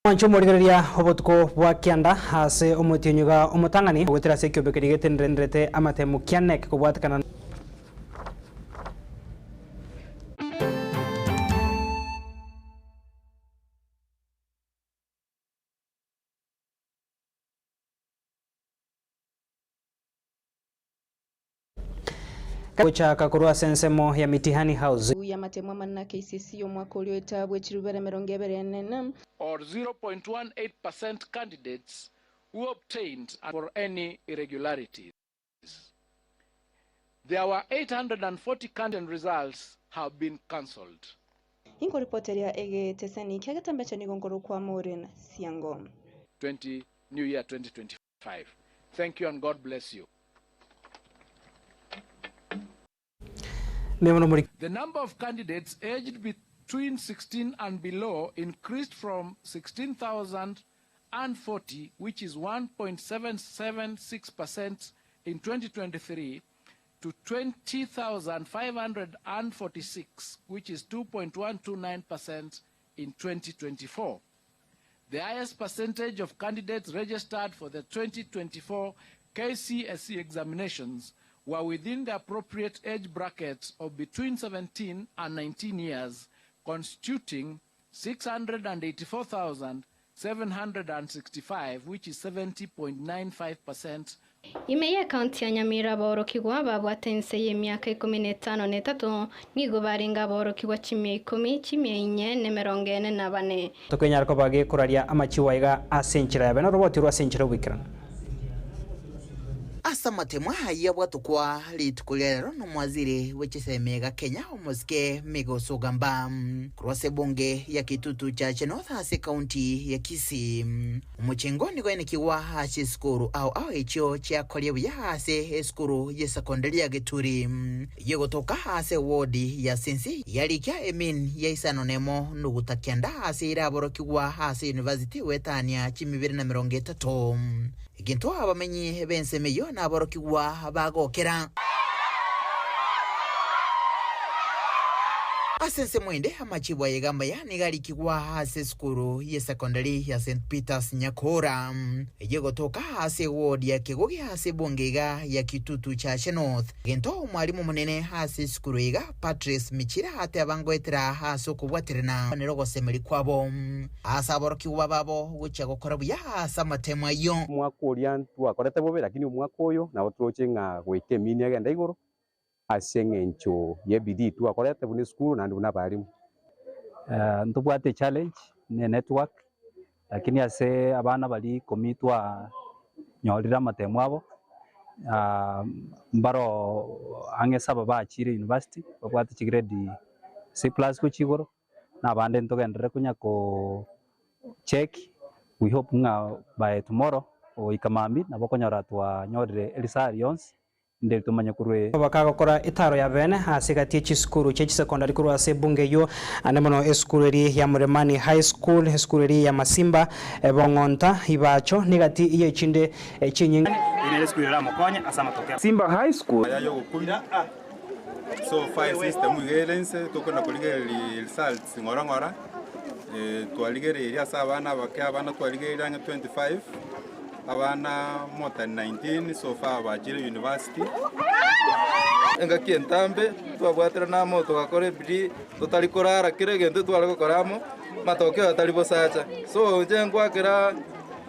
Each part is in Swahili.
Mancho morigereria obotuko bwa kianda ase omotionyuga omotangani gwetera se kiobekeri getenderete amate mukianek kubwatakana Kocha kakurua sensemo ya mitihani house ya matemwa na KCC omwaka ulioetabwe chirubere merongo ebere nene or 0.18% candidates who obtained for any irregularities. There were 840 candidate results have been cancelled. Inko reporteria ege teseni kagatambecha nigongoro kwa Maureen Siango. New Year 2025. Thank you and God bless you. The number of candidates aged between 16 and below increased from 16,040, which is 1.776% in 2023, to 20,546, which is 2.129% in 2024. The highest percentage of candidates registered for the 2024 KCSE examinations were within the appropriate age brackets of between 17 and 19 years, constituting 684,765, which is 70.95%. Imeya kaunti ya Nyamira aboroki gwa babwatense y'emyaka 13 nigo baringa aboroki gwa chimye 10 chimye 444 tokenyara ko bage kuraria amachiwaiga asenchira yabena roboti rwa senchira wikran asa matemwa haya bwatukwa litukulero no mwaziri wechisemega Kenya omosike migoso gamba kurwase bonge ya kitutu cha North ase county ya Kisii umuchengoni kwa nikiwa hasi skuru au echo cha kolyebu ya hase skuru ya secondary ya Gituri yegotoka hase wodi ya Sensi yalikia emin ya isanonemo nugutakianda hase iraborokiwa hase university wetania chimibiri na 30 iginto abamenyi bensemeyo naborokiwa bagokera asense mwende amachibwa yegamba yani galikiwa hase skuru ya secondary ya St Peters Nyakora yegotoka hase ward ya Kegogi hase bongega ya kitutu cha North gento mwalimu munene hase skuru ega Patrice Michira hate abangwetera hase kubwaterena nerogo semeli kwabo asaborokiwa babo gucha gukora buya hasa matemwa yo mwakurian twakorete bobe lakini umwaka uyu na otwochenga gwikemini agenda iguru asengencho yebidi twakorete buni school na nduna barimu ntubwate challenge ne network lakini ase abana bali komitwa nyorira matemwa abo mbaro angesaba bachire university babwate chigrade C+ kuchigoro na bande ntogendere kunya ko check we hope nga by tomorrow o ikamambi na bokonyora twa nyorire elisarions ndel tumanya kurwe bakagokora itaro ya bene hasigati chiskuru chechi secondary kuru ase bunge yo anemono eskureri ya Muremani high school eskureri ya Masimba bongonta ibacho nigati iye chinde chinyinga ile eskureri ya Mokonya asama tokea Simba high school ya yo kumira so fire system igelense tokona kuligera results ngora twaligera iri asa abana bakya abana twaligera 25 abana more than 19 so far bachire university enga kientambe twabwatira na moto gakore bidi tutari korara kire gento twari gukoramo matokeo atari bosacha so njengwa kira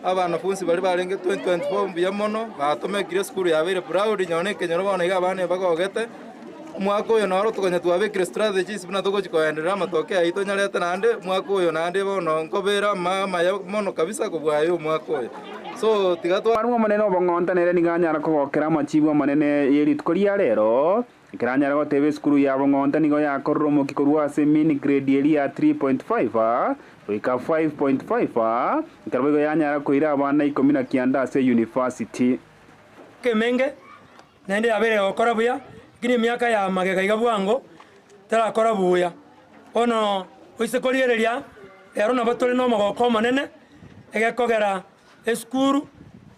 abana funsi bari barenge 2024 mbiya mono batomekire school yabere proud nyone kenyoro bana iga abana bagogete mwako yo naro tukonya twabekire strategies bina tugochikoendera matokeo aito nyarete nande mwako yo nande bono nkobera mama ya mono kabisa kubwayo mwako yo so tigatwa barumwe manene obongonta nere niganyara kugokera machibo manene yeritkoria rero ikiranyara gotebe skuru ya bongonta nigo yakorro mukikorwa ase mini grade eri ya 3.5 wika 5.5 ikarabego yanyara koira abana 19 ase university kemenge nende abere okora buya kini miaka ya magega igabwango tara kora buya ono oisekorigereria ero nabatore no mogoko manene egekogera eskuru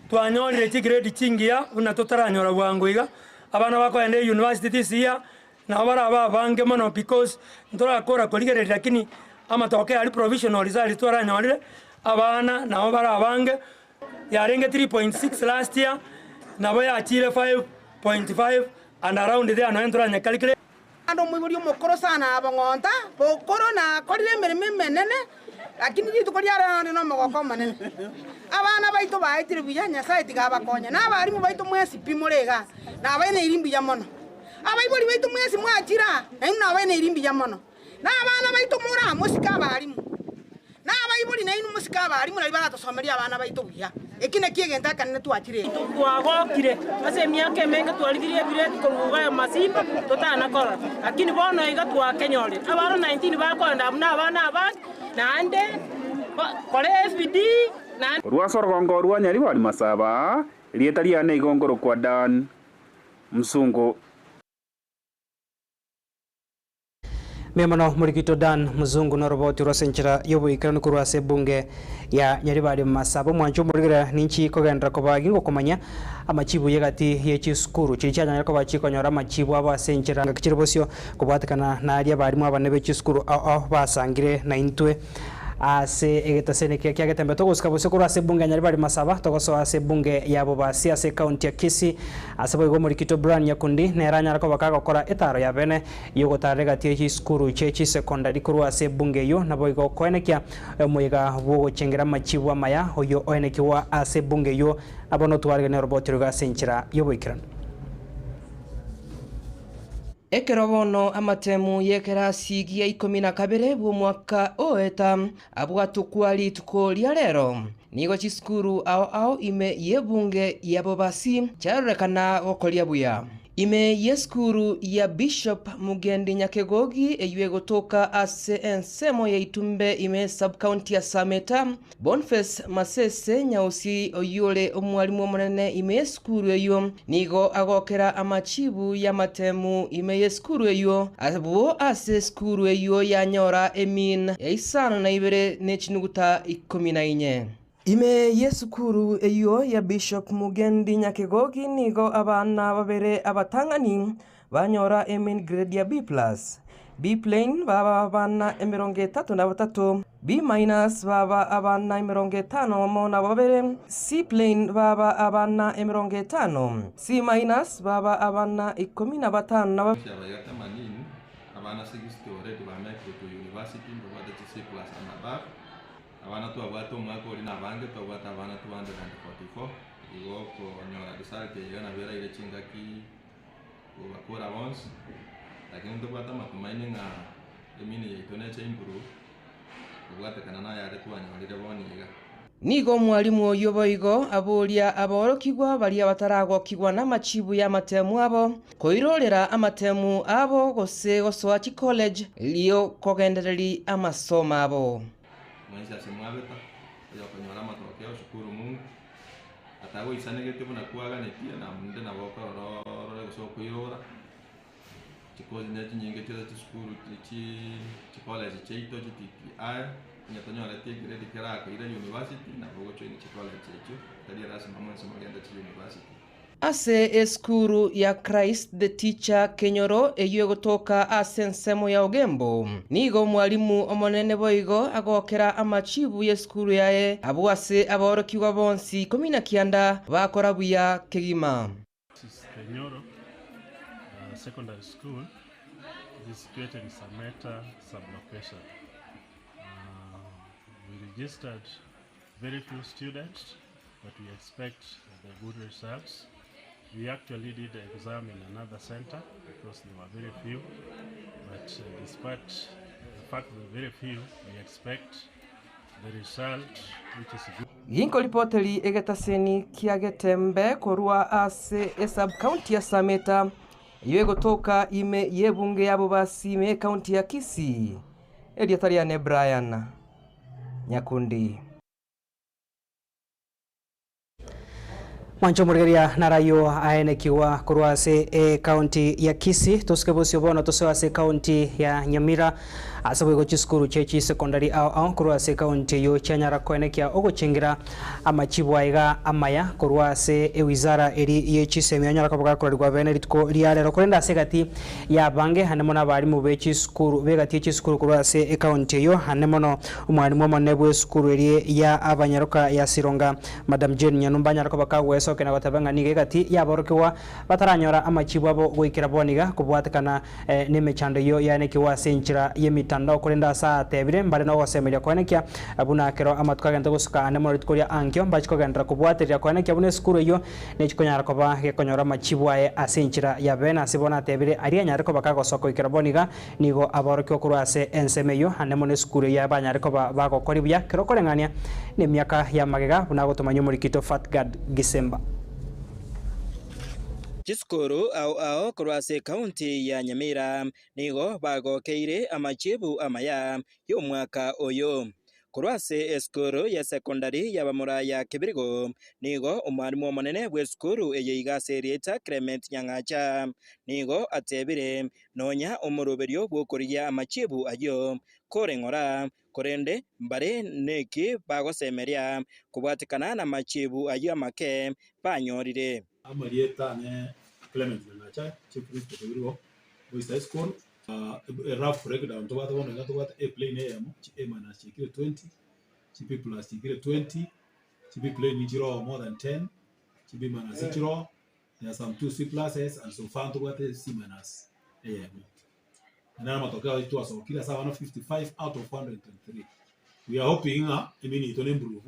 twanyorire chigrade chingia una totaranyora bwango iga abana bakoende university this year na bara bange mono because ntora kora koligerera lakini amatoke ari provisional result twaranyorire abana nabo bara abange yarenge 3.6 last year nabo yachire 5.5 and around there no entranya calculate ando mwiburi mukoro sana abang'onta bokoro na korire mirime menene lakini jitu koriara no mogoko manene abana baitu baitire buya Nyasaye tigabakonya na abarimu baitu mwesi pimurega na abene irimbi ya mono abaibori baitu mwesi mwachira na abene irimbi ya mono na abana baitu mura musika abarimu na abaibori na inu musika abarimu na ibara tosomeria abana baitu buya ekine kiegenta kanene twachire twagokire ase miaka menga twarigirie bire tukuruga ya masimba totana kora lakini bono iga twakenyore abaro 19 bakonda na abana abandi nande kore FBD na rwasorgongo rwa nyari wali masaba rietaria ne igongoro kwa Dan Msungu Memano Murikito Dan Mzungu na roboti rosenchira yobo ikirano kurwase bunge ya Nyaribari Masabo mwancho murigira ninchi kogendra kobagingo komanya amachibu yegati yechi skuru chirichanya yako bachiko nyora amachibu abasenchira ngakiribosyo kubatikana na aria barimu abanebe chiskuru basangire na intwe ase egetasene kia getembe togosika bose kurwase bunge Nyaribari Masaba togoso ase bunge yabo basi ase county ya Kisii asabo igo Murikito Brian Nyakundi neranya rako bakaga gukora etaro ya bene yogotarega tie skuru chechi secondary kurwase bunge yo nabo igo koenekia muiga bwo chengera machibu amaya oyo oenekiwa ase bunge yo abono twarige ne robot ruga senchira yobo ikran Ekerobono amatemu yekera sigi ya 12 bwo mwaka oeta abwatukwali tukolia lero nigo chiskuru ao ime yebunge yabo basi charekana gokolia buya ime yeskuru ya Bishop Mugendi Nyakegogi eywe gotoka ase ensemo ya Itumbe ime sub county ya Sameta Boniface Masese nyausi oyole omwalimu omunene ime yeskuru eyo nigo agokera amachibu ya matemu ime yeskuru eyo abo ase skuru eyo yanyora emin ya isano na ibere nechinuguta 14 ime yesukuru eyo ya Bishop Mugendi Nyakegogi nigo abana babere abatangani banyora emin grade ya B+. B plain baba abana 33 B- baba abana 50 mona babere C plain baba abana 50 C- baba abana 15 na abana 60 already ba make to university baba C+ and above abana tu abatu mwaka uri na bange tu abatu abana 244 igo ko nyora result ya na vera ile chinga ki bakora once lakini ndo bata matumaini nga emini yitone cha improve ubwate kana na yare twanyolire boniga nigo mwalimu oyo boigo abolia aborokigwa bali abataragokigwa na machibu ya matemu abo koirorera amatemu abo gose gosoachi college liyo kogendereri amasoma abo mwenzi asimwabeta ya konyora matokeo shukuru Mungu atago isanegete buna kuaga netia na munde na boka roro goso kuyora chikozi neti nyinge tira shukuru chi college cheito chitiki aya nyatonyora tie grade kera ka ira university na bogo chini chi college checho tadi rasmi mwanzo magenda chi university ase eskuru ya Christ the Teacher Kenyoro eyo gotoka ase nsemo ya Ogembo nigo mwalimu omonene boigo agokera amachibu yeskuru yae abo ase aborokiwa bonsi 19 bakora buya kegima Kenyoro secondary school is situated in Sameta sublocation. We registered very few students, but we expect the good results. We actually did the exam in another center because there were very few, but despite the fact that very few, we expect the result which is good. Ginko ripoteli egetaseni kia getembe korua ase sub county ya Sameta iwe gotoka ime yebunge yabo basi me county ya Kisii. Eliatariane Brian Nyakundi. Mwancho murigeria narayo aenekiwa kurwase county ya Kisii tosikebosyo bono tosoase county ya Nyamira asabwe go chiskuru chechi secondary au kurwa se county yo chanyara kwenekia oguchingira amachibwa iga amaya kurwa se ewizara eri yechisemi anyara kabaga kurwa bene ritko liare kurenda segati ya bange hanemona bari mu bechi skuru begati chiskuru kurwa se county yo hanemono umwarimu monebwe skuru eri ya abanyaruka ya Sironga Madam Jane Nyanumba nyara kabaga weso kena batabanga nige gati ya borokewa bataranyora amachibwa bo goikira boniga kubwatakana nemechando yo yani kiwa senchira yemitandao kurenda saa tebire mbare no wasemeria kwanekia abuna kero amatwagenda gusuka anemoro tikoria ankyo mbachikogenda kubwaterira kwanekia abune skuru yo nechikonyara koba gekonyora machibwa asenchira ya bena sibona tebire aria nyara koba kagosoko ikiraboniga nigo aborokyo kurase ensemeyo anemone skuru ya banyara koba bagokori buya kero korengania ne miaka ya magega buna gotomanyo murikito Fatgad Gisemba. Chiskuru au kurwase county ya Nyamira nigo bagokeire amachibu amaya yo mwaka oyo. Kurwase eskuru ya secondary ya bamura ya Kibirigo nigo umwarimu monene bweskuru eyeiga serieta Clement Nyangacha nigo atebire nonya umuruberio bwokuriya amachibu ayo korengora korende mbare neki bagosemeria kubwatikana na machibu ayo make banyorire amarieta ne Clement Nyangacha chief principal Kibirigo Boys High School a rough breakdown to what a plane AM a minus chikire 20 CP plus chikire 20 CP plane nichiro more than 10 CP minus nichiro there are some 2 C pluses and so far to what is C minus AM and then matokeo itu aso kila sawa 155 out of 123 we are hoping it will improve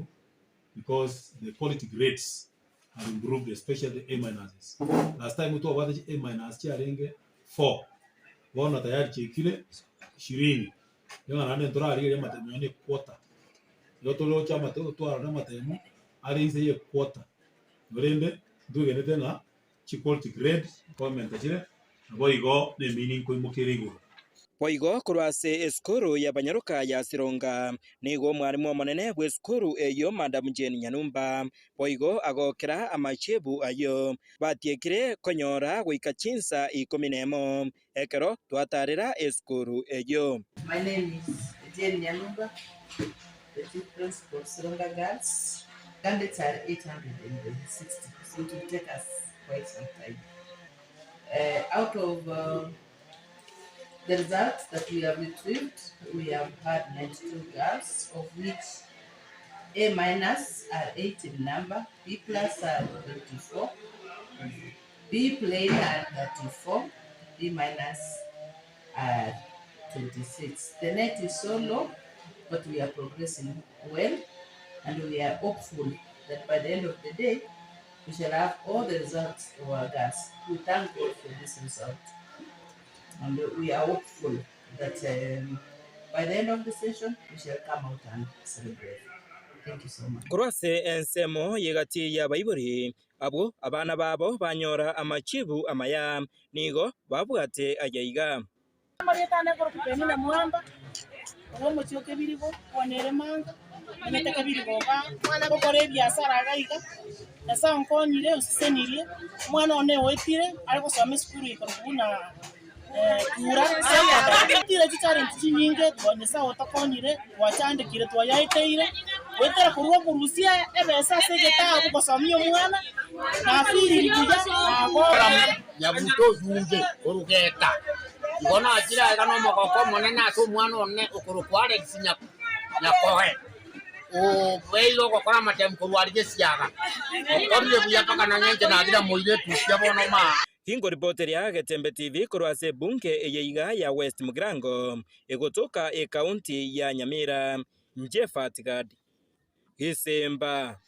because the quality grades have improved, especially A minuses. Last time we talked about A minus chiarenge 4. Wana tayari chekile 20. Yanga nane ntora ali ya matemu ne quarter. Yoto lo chama to ara na matemu ali nse ye quarter. Gorende duge ne tena chi quality grade comment chile. Boigo ne meaning ko mukirigo. Boigo kurwase eskuru ya banyaruka ya Sironga nigo mwarimu monene bweskuru eyo Madam Jane Nyanumba boigo agokera amachebu ayo batiekire konyora goikachinsa 11 ekero twatarira eskuru eyo. My name is Jane Nyanumba, the chief principal of Sironga Girls. Candidates are 860, so it will take us quite some time. Out of the results that we have retrieved, we have had 92 girls, of which A minus are 8 in number, B plus are 24, B plain are 34, B minus are 26. The net is so low, but we are progressing well, and we are hopeful that by the end of the day, we shall have all the results of our girls. We thank God for this result. And we are hopeful that by the end of the session, we shall come out and celebrate. Thank you so much. Kurwase ensemo yegati ya baiburi abo abana babo banyora amachibu amaya nigo babwate ajaiga. Marieta ne korupeni na mwamba wo mochio Kibirigo wanere manga mete Kibirigo ba bokore biashara gaiga esa nkonyire usenirie mwana one wetire ariko some school ikona kura tira challenge chinyinge twonesa otakonyire wachandikire twayaiteire wetera kurwa kurusia ebesa segeta gukosomio mwana na firi kuja agora nyabuto yunge orugeta ngona akira kana mokoko monene aso mwana one okurukware sinya nyakohe o veilo kokora matem kurwarije siaga okorle buya pakana nyenje na adira moire tusia bono ma. Hingo reporter ya Getembe TV kurwase bunge eyeiga ya West Mugrango egotoka county ya Nyamira nje Fatgad Gisemba.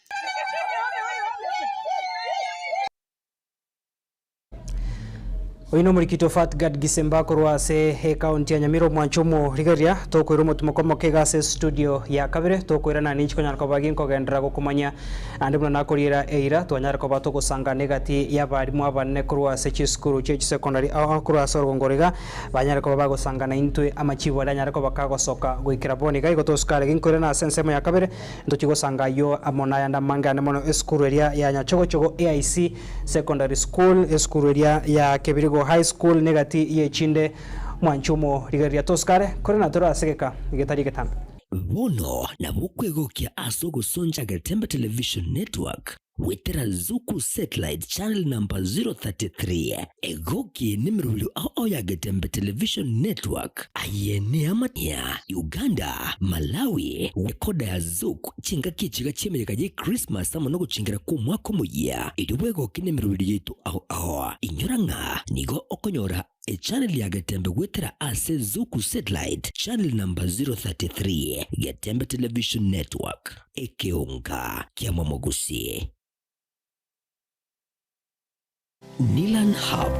Oino murikito Fatgad Gisemba kurwase county ya Nyamira mwanchomo rigaria tokwiro mutumokomo kegase studio ya kabere tokwira na ninchi konyara kobagin kogendra gokumanya andi muna nakorira eira twanyara kobato gusanga negati ya barimu abanne kurwase chiskuru chechi secondary au kurwase orgongoriga banyara kobago gusanga na intwe amachibo anyara kobakago soka gwikira boniga igotoskare ginkorira na sensemo ya kabere ndochigo sanga yo amona yanda manga ne mono eskuru area ya Nyachogochogo AIC secondary school eskuru area ya Kibirigo High School negati ye chinde mwanchumo rigeria toskare kore na tora segeka igetari getambe bono na bukwegokia asogo sonja Gatembe Television Network wetera Zuku Satellite Channel number 033 egoki nimirulu ao ya Gatembe Television Network ayene amatia Uganda Malawi wekoda ya Zuku chinga kichiga chemereka je Christmas ama no guchingira ku mwaka muya idubwego kinemirulu yetu ao inyoranga nigo okonyora a channel ya Gatembe wetera ase Zuku Satellite Channel number 033 Gatembe Television Network ekeonga kiama mogusi Nilan Hub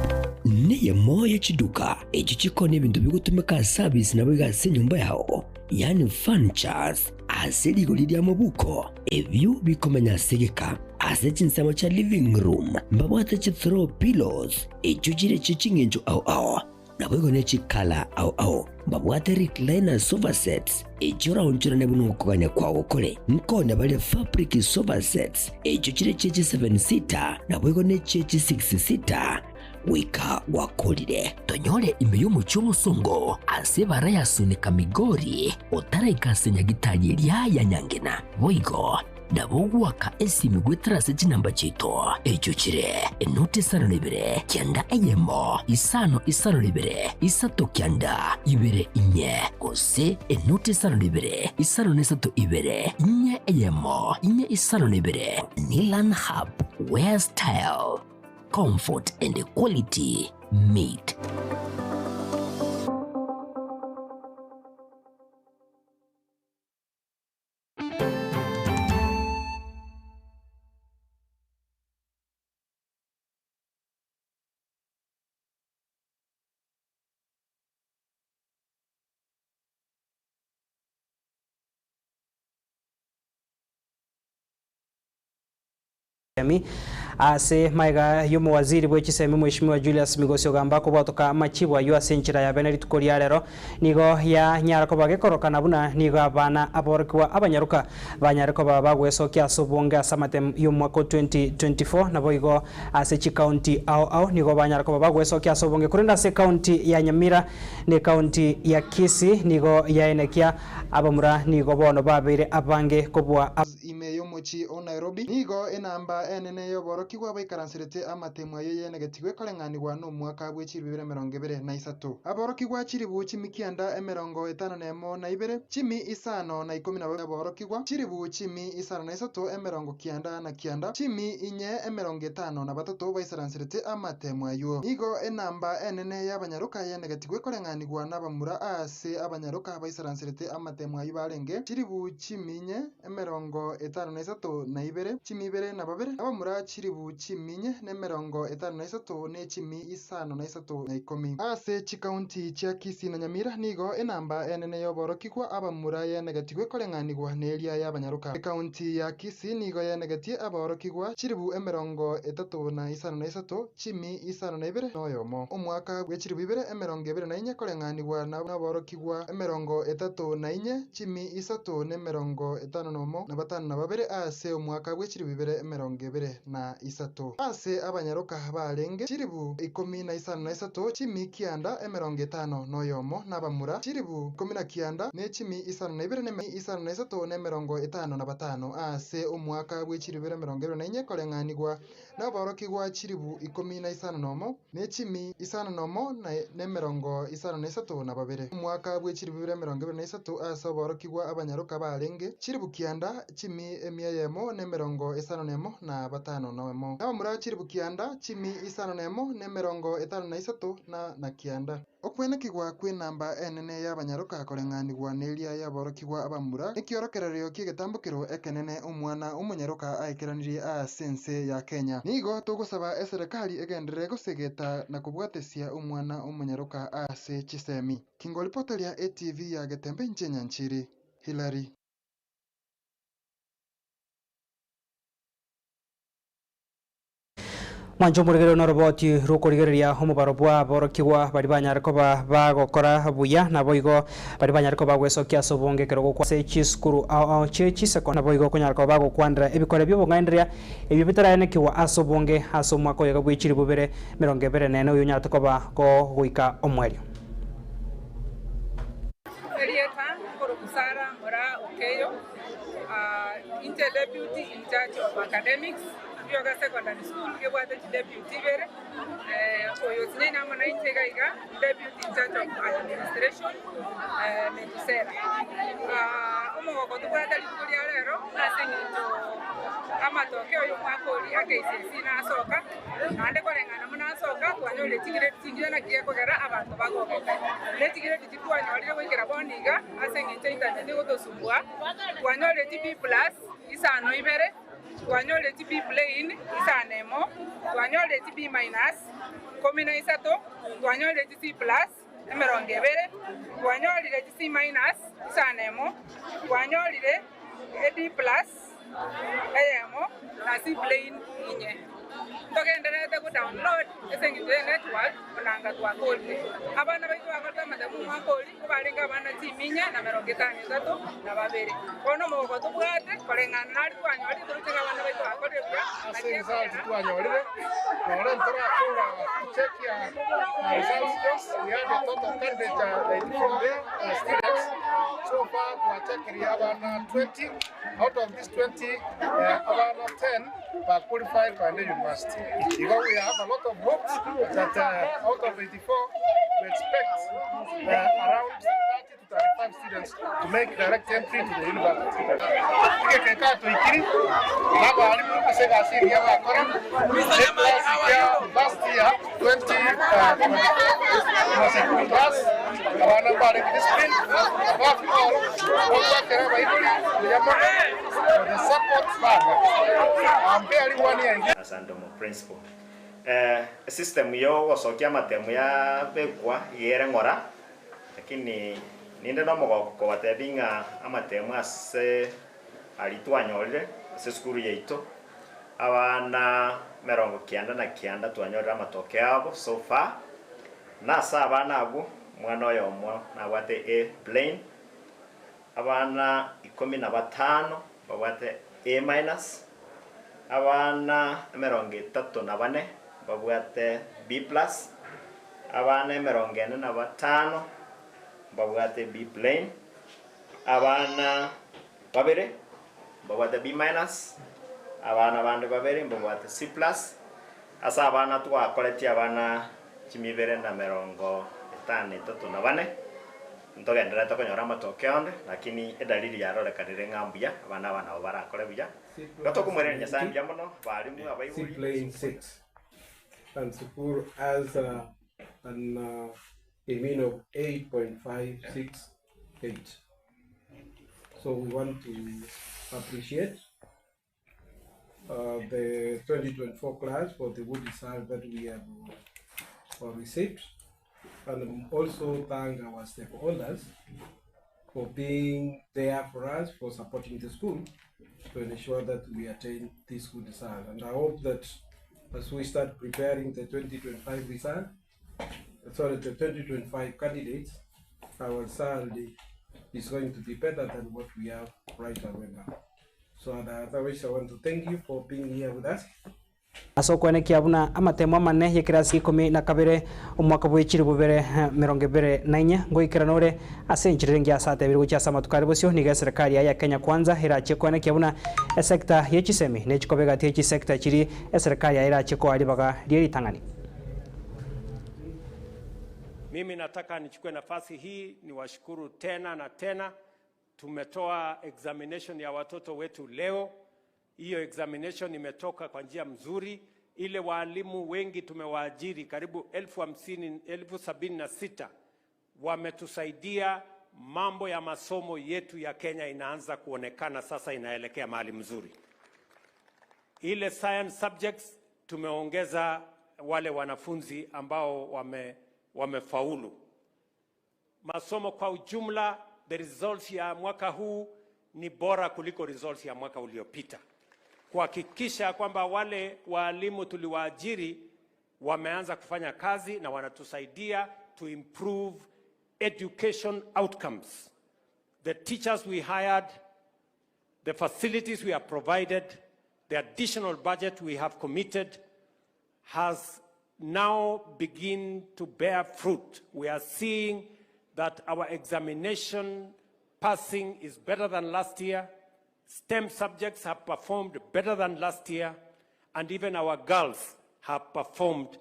niye moya chiduka echichikone bintu bigutumika service nabo gase nyumba yao yani furnitures aseli golidi amabuko evyo bikomenya segeka asechinsamo cha living room mbabwata chi throw pillows echujire chichingenjo au nabo gone chikala au mbabwata recliner sofa sets ejora onchura nebuno kuganya kwawo kole nkona bale fabric sofa sets echujire chechi 7 seater nabo gone chechi 6 seater wika wakolire tonyole imbeyo muchomo songo asebara yasunika migori otara ikasenya gitaji lya nyangena boigo Dabogwaka esimi gwetara sechi namba chito echuchire enoti sano libere kianda eyemo isano libere isato kianda ibere inye kose enoti sano libere isano nesato ibere inye eyemo inye isano libere Nilan Hub where style comfort and quality meet. ase maiga yumu waziri bwechisemi mheshimiwa Julius Migosi ogamba ko botoka machibwa yu asenchira ya bene ritukori rero nigo ya nyarako bagekorokana buna nigo abana aborokwa abanyaruka banyarako bagwesokia asobonga samate y'umwaka 2024 nabo igo ase chi county au nigo banyarako bagwesokia asobonge kurenda se county ya Nyamira ne county ya Kisii nigo ya enekia abamura nigo bono babere abange kobwa imeyo mochi o Nairobi nigo enamba enene yo borokigwa baikaransirete amatemwa yeye negatigwe kolenganirwa no mwaka bw'echiri 2023 aborokigwa chiri buchi mikianda 51 na ibere chimi isano na 12 aborokigwa chiri buchi mi isano na 3 kianda na kianda chimi inye 53 baisaransirete amatemwa yo nigo enamba enene y'abanyaruka yeye negatigwe kolenganirwa n'abamura ase abanyaruka baisaransirete amatemwa y'barenge chiri buchi minye 53 na ibere chimi ibere na babere abamura chiri buchi minye ne 53 ne chimi isano na 3 na 10 ase chi county cha Kisii na Nyamira nigo enamba enene yoborokigwa abamura ye negatigwe kolenganirwa neria y'abanyaruka county ya Kisii nigo ye negatie aborokigwa chiri bu 35 chimi isano na ibere noyomo umwaka gw'echiri bibere 24 kolenganirwa n'aborokigwa 34 chimi isato ne 51 na batanu na babere ase umwaka gw'echiri bibere 23 ase abanyaruka barenge chiribu 15 chimi kianda 50 noyomo n'abamura chiribu 19 ne chimi isano na ibere ne isano na 3 ne 55 ase umwaka gw'echiri bibere 24 kolenganirwa n'aborokigwa chiribu 15 nomo ne chimi isano nomo ne 53 na babere umwaka gw'echiri bibere 23 ase aborokigwa abanyaruka barenge chiribu kianda chimi emiyemo ne 50 na batano nomo n'abamura chiribu kianda chimi isano nemo ne 53 na kianda okwenekigwa kw'enamba enene y'abanyaruka kolenganirwa neria yaborokigwa abamura ekiorokererio k'igetambukiro ekenene umwana umunyaruka aekeranirie asense ya Kenya nigo tugusaba eserikali egenderere gusegeta na kubwatesia umwana umunyaruka ase chisemi kingolipotelia ATV ya Gatembe Nchiri Hilary mwanjo murigero no roboti rukorigereria homubaro bwa borokigwa bari banyariko bagokora buya nabo igo bari banyariko bagwesokia sobonge kero kwa se chiskuru au chechi sekona boigo kunyariko bagokwandira ebikore byo bongandria ebyo bitarane kiwa asobonge asomwa ko yaga bw'ichiri bubere 24 uyo nyatako ba ko guika omweri inche deputy in charge of academics Yoga Secondary School gebwate deputy bere oyo sinena mona inche gaiga deputy in charge of administration Metusera omogoko tubwata likulia lero asengito amatokeo y'umwakoli akaisesi nasoka ande kolengana munasoka twanyole tigire tingira na kiye kogera abantu bagogeka letigire tikitwanyolire wikira boniga asengito internet gotosumbwa twanyole TP+ isano ibere twanyole TP plain isanemo twanyole TP- 13 twanyole TC+ emerongo ebere twanyolire TC- isanemo twanyolire AD+ eyemo na C plain inye togenderete ku download esengite network onanga twakolire abana baitu bakolta madamu mwakoli kubalinga abana timinya na 53 na babere ono mogoko tubwate kolengana nali twanyoli turutenga abana baitu bakolire bya results twanyolire nore ntora kura check ya results just we have a total candidate from there students so far we are abana 20 out of these 20 abana 10 are qualified by the university. Because we have a lot of hopes that out of 84, we expect around 30 to 35 students to make direct entry to the university. Last year, 2024, was a good class. Our number in discipline, above all, the support Asante mo principal. System yo wasokia matemu ya bekwa yere ngora. Lakini ninde no mogoko watebinga amatemu ase alitwanyolire ase skuru yeito. Abana merongo kianda na kianda twanyolira amatoke abo so far. Nasa abana abo mwana oyo mwa na wate A plain. Abana 15 babwate A-, abana 34 babwate B+, abana 45 babwate B plain, abana babere babwate B-, abana bande babere babwate C+, asa abana twakoletia abana 254 ntogendera tokonyora amatokeo onde lakini edalili yarorekanire ng'ambuya abana nabo barakore buya gatokumwerera nyasaye mbia mono balimu abaibuli plain 6 and Sukuru has a mean of 8.568. So we want to appreciate the 2024 class for the good result that we have received. And also thank our stakeholders for being there for us, for supporting the school to ensure that we attain this good result. And I hope that as we start preparing the 2025 result, the 2025 candidates, our result is going to be better than what we have right away now. So otherwise, I want to thank you for being here with us. Asokwane kiabuna amatemo mane yekirasi 12 umwaka bw'ikiri bubere 24 ngoikira nore asenjire ngia sate biri gucha samatukari bosyo ni serikali ya Kenya Kwanza irache kwane kiabuna sekta yechisemi nechikobega techi sekta chiri serikali ya irache ko alibaga lieri tangani. Mimi nataka nichukue nafasi hii niwashukuru tena na tena. Tumetoa examination ya watoto wetu leo. Hiyo examination imetoka kwa njia mzuri. Ile walimu wengi tumewaajiri karibu 76,000 wametusaidia. Mambo ya masomo yetu ya Kenya inaanza kuonekana sasa, inaelekea mahali mzuri. Ile science subjects tumeongeza wale wanafunzi ambao wamefaulu. Masomo kwa ujumla, the results ya mwaka huu ni bora kuliko results ya mwaka uliopita. Kuhakikisha kwamba wale walimu tuliwaajiri wameanza kufanya kazi na wanatusaidia to improve education outcomes. The teachers we hired, the facilities we have provided, the additional budget we have committed has now begin to bear fruit. We are seeing that our examination passing is better than last year. STEM subjects have performed better than last year, and even our girls have performed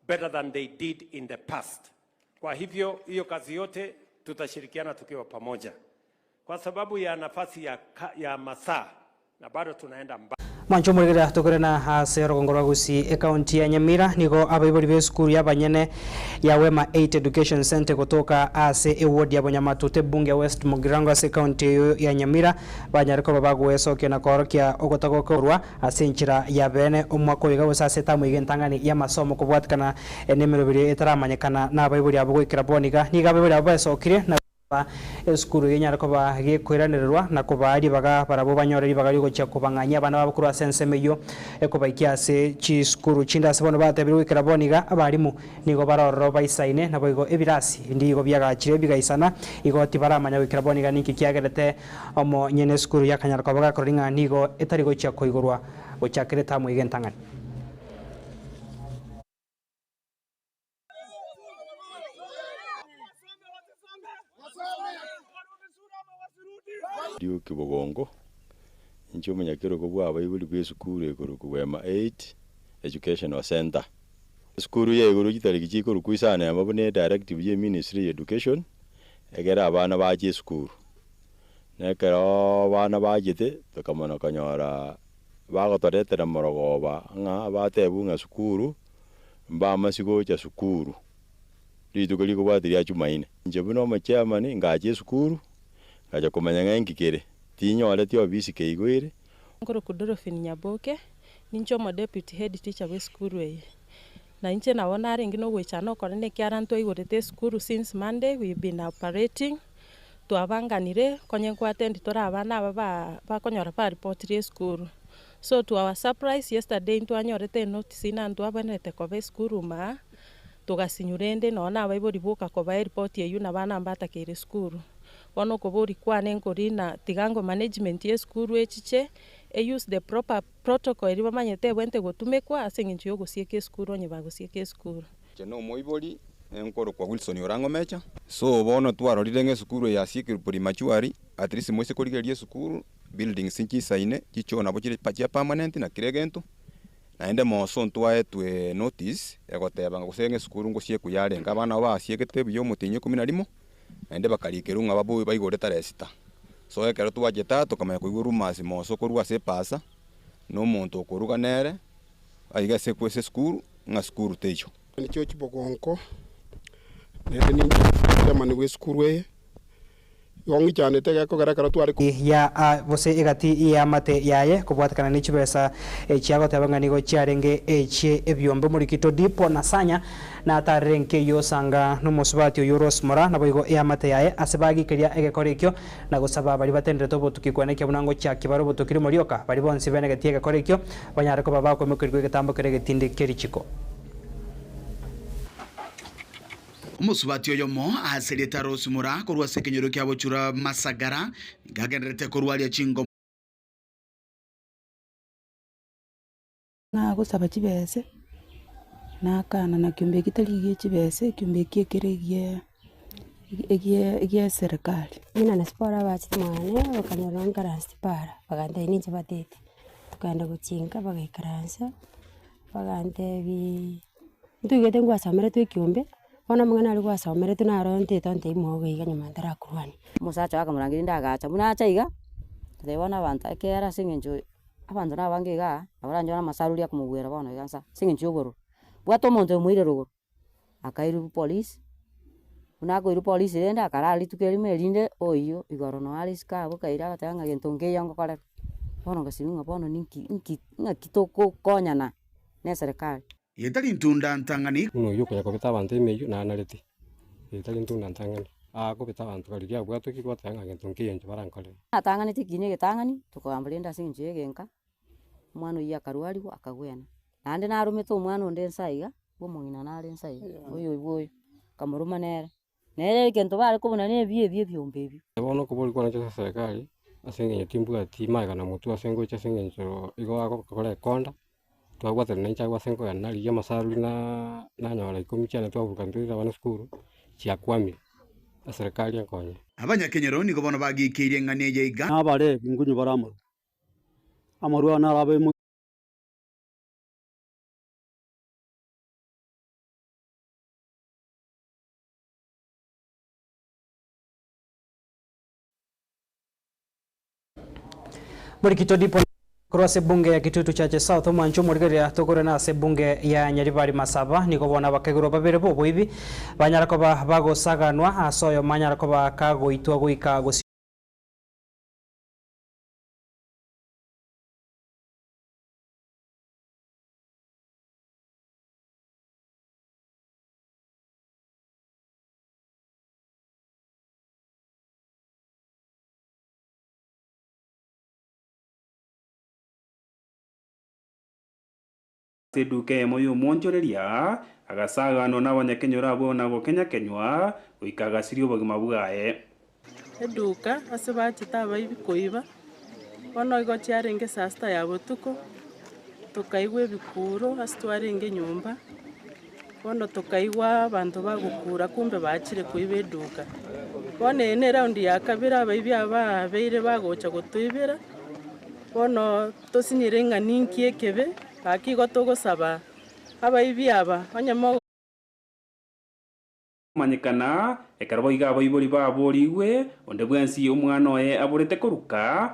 better than they did in the past. Kwa hivyo, hiyo kazi yote tutashirikiana tukiwa pamoja. Kwa sababu ya nafasi ya masaa, na bado tunaenda mbali. Mancho murigira tukurena hase rogongorwa gusi akaunti ya Nyamira nigo abaibori be skuru yabanyene ya Wema 8 Education Center kutoka ase eward ya Bonyamatu te bunge West Mugirango ase akaunti ya Nyamira banyariko babagweso kena korokya ogotagokorwa ase nchira ya bene omwako yiga busase tamu igentangani ya masomo kubwatkana enemero biri etaramanyekana na abaibori abugwikira boniga niga abaibori abasokire na skuru yenyara ko bagikwiranirwa na kubari baga barabo banyoreri bagari gocha kubanganya abana babukuru asensemeyo ekobaikiase chi skuru chinda sebono batebiri wikira boniga abarimu nigo barorro baisaine na boigo ebirasi ndigo byagachire bigaisana igoti baramanya wikira boniga niki kiagerete omo nyene skuru yakanyara ko bagakoringa nigo etari gocha koigurwa gochakire tamu igentangani. Dio Kibogongo incho munyakiro ko bwa bayibuli kwe skuru ekuru ku Wema 8 Educational Center. Skuru ye eguru gitari gikiko rukuisana amabone directive ye Ministry Education egera abana baje skuru. Nekero abana bajite tukamana kanyora bagotoretera morogoba nga batebunga skuru mba masigo cha skuru. Litukali ko batiri achumaine. Njebuno ma chairman ngaje skuru aja kumanya ngikere tinyo wale tio bisi ke igwire ngoro kudoro Nyaboke nincho mo deputy head teacher we school we na inche na wona rengi no gwechano korene kyaranto igorete school since Monday. We've been operating to abanganire konye kwa attend tora abana baba bakonyora pa report re school. So to our surprise yesterday into anyorete notice ina ndo abanete ko be school ma tugasinyurende nona abaibori boka ko ba report ye yuna bana mbata kire school. Wano kobori kwa nenkorina tigango management ye skuru echiche use the proper protocol eri bamanyete wente gotumekwa asengincho yo gosieke skuru onye bagosieke skuru cheno moibori enkoro kwa Wilson Orango mecha so bono twarorire nge skuru ya sieke primary at least moise korigerie skuru building sinchi saine chicho nabo chiri pachia permanent na kiregento naende moso ntwae twe notice egoteba ngosenge skuru ngosie kuyare ngabana basiekete byo mutinye 11 ende bakarikerunga babu baigoreta resita so ekero twajeta tukamenya kuiguru masi moso korwa se pasa no muntu okuruga nere aiga se kwese skuru nga skuru techo nicho Kibogongo nende ni jamani we skuru we yongi cyane tege ko garakara twari ya bose egati ya mate yaye kubwatakana n'ikibesa ekiago tabangani go cyarenge eche ebyombe muri kito dipo nasanya na tarenke yosanga n'umusubati Euros Mora naboigo ya mate yaye asebagi keria egekorekyo na gusaba bari batendere to botukikwaneke bunango cya kibaro botukiri murioka bari bonse bene gati egekorekyo banyareko babako mekirwe getambo kerege tindi kerichiko Musubati oyomo asereta Rosimura korwa sekenyoro kya bochura Masagara gagenderete korwa ya chingo na gusaba kibese na kana na kyumbe kitali kibese kyumbe kiekeregie egie serikali mina na spora bachitumane bakanyora nkaransi para bagande ninje batete tukanda guchinga bagaikaranja bagande bi ndugete ngwa samere twikyumbe ona mwana ali kwa somere tunaronte tonte imoge iganya mandara kurwani musacha akamurangiri ndagacha munacha iga ndebona abantu akera singenjo abantu nabangiga abaranjona masaruri akumugwera bona igansa singenjo goro bwato monte muire rugo akairu police unago iru police renda karali tukeri merinde oyo igoro no aliska bukaira gatanga gentonge yango kare bona ngasiminga bona ninki ngakitoko konyana ne serikali yetali ntunda ntangani uno yuko yako bitabantu imeju na analete yetali ntunda ntangani ko bitabantu kaligia bwato kikwatanga gentonke yenje barankole atangani tikine getangani tukambulenda sinje genka mwana uya karwali akagwena nande narumeto mwana onde nsaiga bo mungina nare nsai oyo kamuruma nere kento bari kubona ne bie byombe byo bono ko boli kwa na serikali asenge timbu ati maga na mutu asengo cha senge ncho igo ako kole konda twagwatera nencha gwasengo ya nali ya masaru na nyora ikomichana twavuka ndira bana skuru chiakwami serikali yakonye abanyakenyero nigo bono bagikirie ngane yeiga abare ngunyu baramo amarua na rabe mu Murikito dipo kurwa sebunge ya Kitutu Chache South Mwancho murigeria tokore na sebunge ya Nyaribari Masaba niko bona bakeguro babere bobo ibi banyarako bagosaganwa asoyo manyarako bakagoitwa goika Seduke moyo monjoreria agasagano n'abanyakenyora bona go Kenya kenywa uikagasirio bagima bwae eduka asebati taba ibikoiba bono igo chiarenge sasta ya botuko tukaigwe bikuro astwarenge nyumba bono tukaigwa abantu bagukura kumbe bachire kuiba eduka bono ene round ya kabira abaibi aba beire bagocha gutwibira bono tosinyire ng'aninki ekebe akigo tugusaba abaibi aba onyamo manyikana ekarabo iga abaibori baboriwe onde bwensi omwana oye aborete koruka